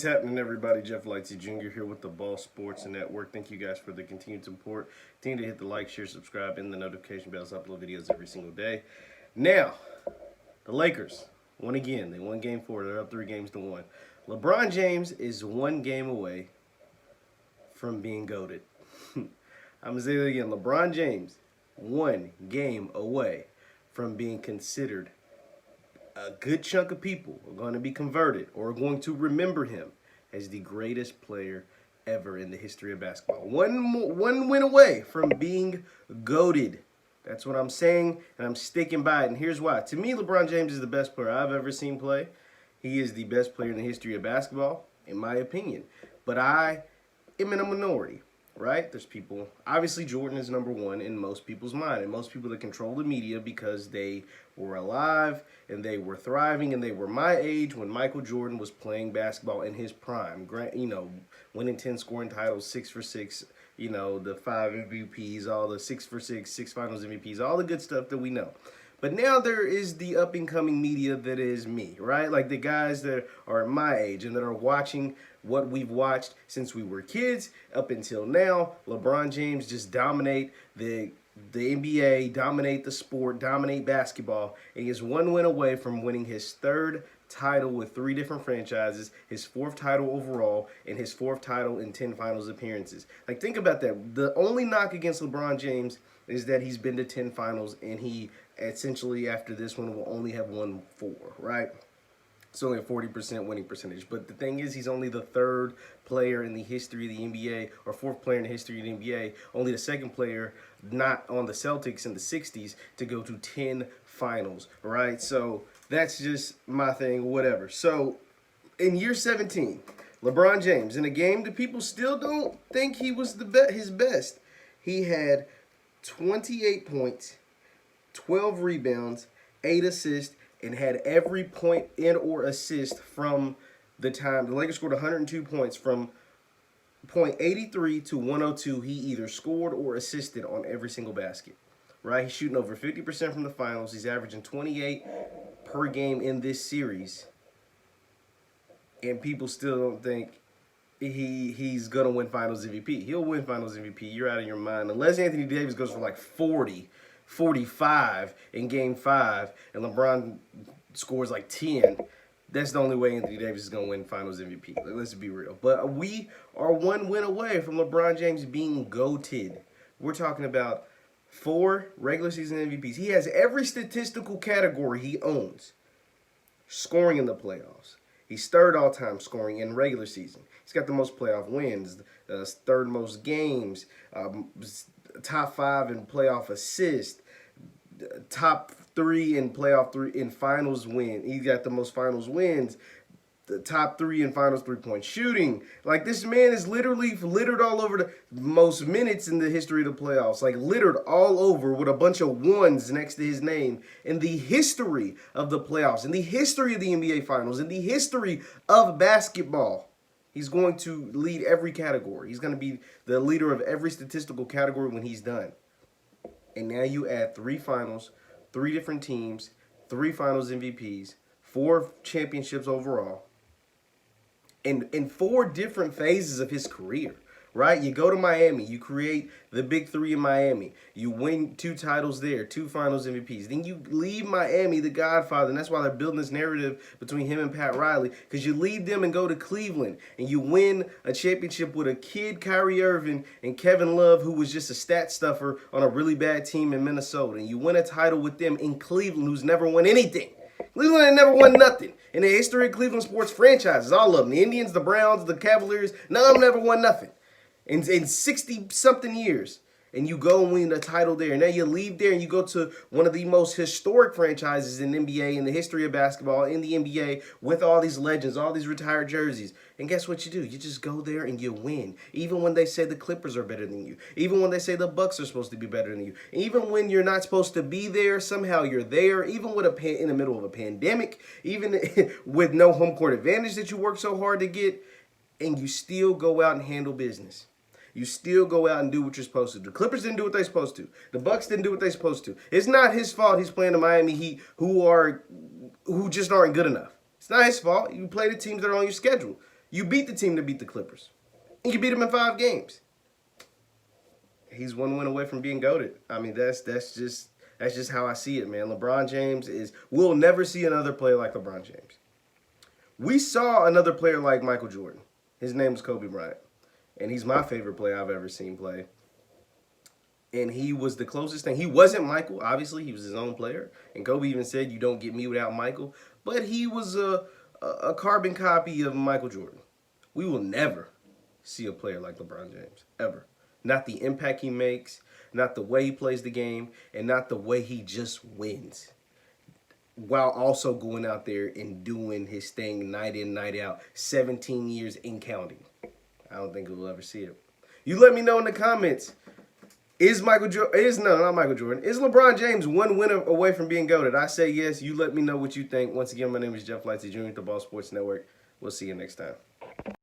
What's happening, everybody? Jeff Lightsy Jr. here with the Ball Sports Network. Thank you guys for the continued support. Continue to hit the like, share, subscribe, and the notification bells. I upload videos every single day. Now, the Lakers won again. They won Game 4. They're up 3-1. LeBron James is one game away from being GOATed. I'm going to say that again. LeBron James, one game away from being considered. A good chunk of people are going to be converted or are going to remember him as the greatest player ever in the history of basketball. One win away from being GOATed. That's what I'm saying, and I'm sticking by it. And here's why. To me, LeBron James is the best player I've ever seen play. He is the best player in the history of basketball, in my opinion. But I am in a minority. Right? There's people, obviously Jordan is number one in most people's mind, and most people that control the media because they were alive and they were thriving and they were my age when Michael Jordan was playing basketball in his prime, winning 10 scoring titles, 6 for 6, the 5 MVPs, all the 6 for 6, 6 finals MVPs, all the good stuff that we know. But now there is the up-and-coming media that is me, right? Like the guys that are my age and that are watching what we've watched since we were kids up until now. LeBron James just dominate the NBA, dominate the sport, dominate basketball. And he is one win away from winning his third title with 3 different franchises, his 4th title overall, and his 4th title in 10 finals appearances. Like, think about that. The only knock against LeBron James is that he's been to 10 finals, and he essentially, after this one, will only have won 4, right? It's only a 40% winning percentage. But the thing is, he's only the 3rd player in the history of the NBA, or 4th player in the history of the NBA, only the 2nd player not on the Celtics in the 60s to go to 10 finals, right? So that's just my thing, whatever. So in year 17, LeBron James, in a game that people still don't think he was his best, he had 28 points, 12 rebounds, 8 assists, and had every point and or assist from the time. The Lakers scored 102 points from point 83 to 102. He either scored or assisted on every single basket, right? He's shooting over 50% from the finals. He's averaging 28 per game in this series. And people still don't think he's going to win Finals MVP. He'll win Finals MVP. You're out of your mind. Unless Anthony Davis goes for like 40, 45 in Game 5, and LeBron scores like 10, that's the only way Anthony Davis is going to win Finals MVP. Let's be real. But we are one win away from LeBron James being GOATed. We're talking about 4 regular season MVPs. He has every statistical category he owns. Scoring in the playoffs. He's 3rd all-time scoring in regular season. He's got the most playoff wins, 3rd most games, top 5 in playoff assists, top 3 in finals win. He got the most finals wins, the top 3 in finals 3-point shooting. Like, this man is literally littered all over the most minutes in the history of the playoffs. Like, littered all over with a bunch of ones next to his name in the history of the playoffs, in the history of the NBA Finals, in the history of basketball. He's going to lead every category. He's going to be the leader of every statistical category when he's done. And now you add 3 finals, 3 different teams, 3 finals MVPs, 4 championships overall, and in 4 different phases of his career, right? You go to Miami, you create the big 3 in Miami, you win 2 titles there, 2 finals MVPs. Then you leave Miami, the Godfather, and that's why they're building this narrative between him and Pat Riley, because you leave them and go to Cleveland, and you win a championship with a kid, Kyrie Irving, and Kevin Love, who was just a stat stuffer on a really bad team in Minnesota, and you win a title with them in Cleveland, who's never won anything. Cleveland ain't never won nothing in the history of Cleveland sports franchises. All of them. The Indians, the Browns, the Cavaliers, none of them never won nothing in 60-something years. And you go and win a title there. Now you leave there and you go to one of the most historic franchises in NBA, in the history of basketball, in the NBA, with all these legends, all these retired jerseys. And guess what you do? You just go there and you win. Even when they say the Clippers are better than you. Even when they say the Bucks are supposed to be better than you. Even when you're not supposed to be there, somehow you're there. Even with in the middle of a pandemic. Even with no home court advantage that you work so hard to get. And you still go out and handle business. You still go out and do what you're supposed to do. The Clippers didn't do what they're supposed to. The Bucks didn't do what they're supposed to. It's not his fault he's playing the Miami Heat who just aren't good enough. It's not his fault. You play the teams that are on your schedule. You beat the team that beat the Clippers. And you beat them in 5 games. He's 1 win away from being GOATed. I mean, that's just how I see it, man. LeBron James we'll never see another player like LeBron James. We saw another player like Michael Jordan. His name was Kobe Bryant. And he's my favorite player I've ever seen play. And he was the closest thing. He wasn't Michael, obviously. He was his own player. And Kobe even said, you don't get me without Michael. But he was a carbon copy of Michael Jordan. We will never see a player like LeBron James, ever. Not the impact he makes, not the way he plays the game, and not the way he just wins. While also going out there and doing his thing night in, night out, 17 years and counting. I don't think we'll ever see it. You let me know in the comments. Is LeBron James 1 win away from being GOATed? I say yes. You let me know what you think. Once again, my name is Jeff Lightsy Jr. at the Ball Sports Network. We'll see you next time.